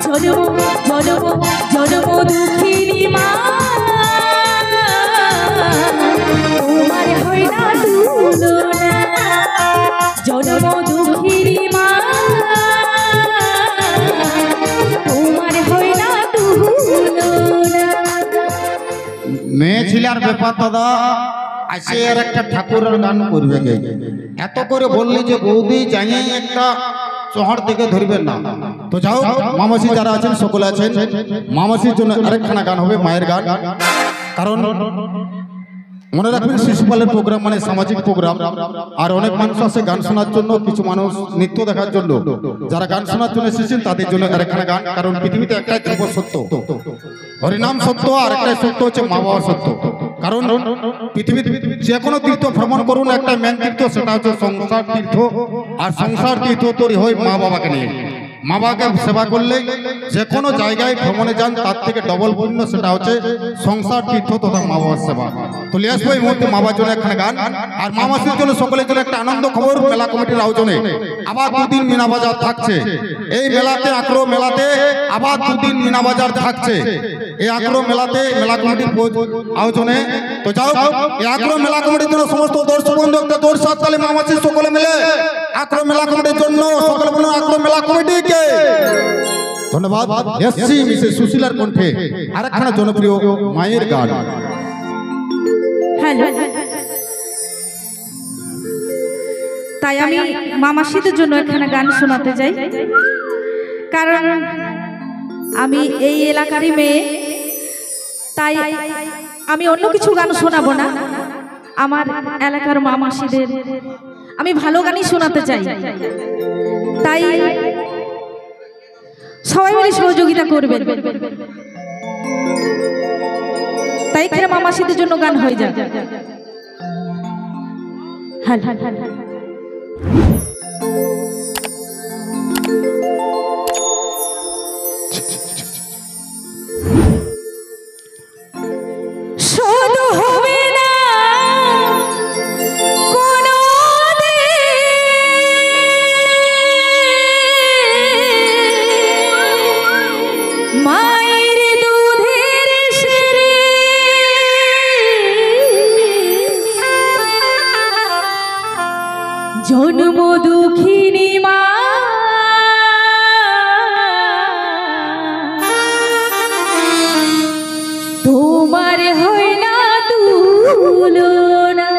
জনম জনম জনম দুঃখিনী মা তোমার হয় না তুলনা জনম দুঃখিনী মা তোমার হয় না তুলনা। মেয়ে ছিলার ব্যাপার দাদা আসে আর একটা ঠাকুরের গান করবে গে এত করে বললি যে বৌদি জানিয়ে একটা শহর থেকে ধরবেন না তো যাও মামাসি যারা আছেন সকলে আছেন মামাসির জন্য আরেকখানা গান হবে মায়ের গান কারণ মনে রাখবেন শিশুপালের প্রোগ্রাম মানে সামাজিক প্রোগ্রাম আর অনেক মানুষ আছে গান শোনার জন্য কিছু মানুষ নৃত্য দেখার জন্য যারা গান শোনার জন্য এসেছেন তাদের জন্য আরেকখানা গান কারণ পৃথিবীতে একটাই ধ্রুব সত্য হরিনাম সত্য আর একটাই সত্য হচ্ছে মা বাবা সত্য কারণ পৃথিবীতে যে কোনো তীর্থ ভ্রমণ করুন একটা মেন তীর্থ সেটা হচ্ছে সংসার তীর্থ আর সংসার তীর্থ তৈরি হয় মা বাবাকে নিয়ে মা বাবাকে সেবা করলে যে কোনো জায়গায় ভ্রমণে যান তার থেকে ডবল পুণ্য সেটা হচ্ছে সংসার তীর্থ তথা মা বাবার সেবা তো লিয়ে আসবো এই মুহূর্তে মা বাবার জন্য একখানা গান আর মামাসির জন্য সকলের জন্য একটা আনন্দ খবর মেলা কমিটির আয়োজনে আবার দুদিন মিনা বাজার থাকছে এই মেলাতে আগ্রহ মেলাতে আবার দুদিন মিনা বাজার থাকছে এই আগ্রহ মেলাতে মেলা কমিটির আয়োজনে তো যাও এই আগ্রহ মেলা কমিটির জন্য সমস্ত দর্শক বন্ধু একটা দর্শক তালে মামাসির সকলে মিলে আগ্রহ মেলা কমিটির জন্য সকলে বলুন আগ্রহ মেলা কমিটিকে ধন্যবাদ। এসসি মিসেস সুশীলার কণ্ঠে আরেকখানা জনপ্রিয় মায়ের গান। হ্যালো তাই আমি মামাসিদের জন্য একখানা গান শোনাতে যাই কারণ আমি এই এলাকারই মেয়ে তাই আমি অন্য কিছু গান শোনাবো না আমার এলাকার মামাসিদের আমি ভালো গানই শোনাতে চাই তাই সবাই মিলে সহযোগিতা করবেন তাই এখানে মামাসিদের জন্য গান হয়ে যায়। হ্যাঁ হ্যাঁ হ্যাঁ জন্ম দুঃখিনী মা তোমার হয় না তুলনা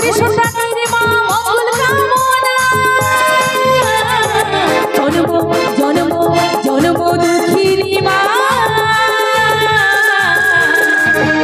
ওরে সন্তানের মা মঙ্গল কামনা জন্ম জন্ম জন্ম দুঃখিনী মা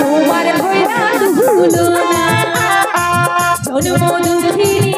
তোমার ভয়রা ভুলো না জন্ম দুঃখিনী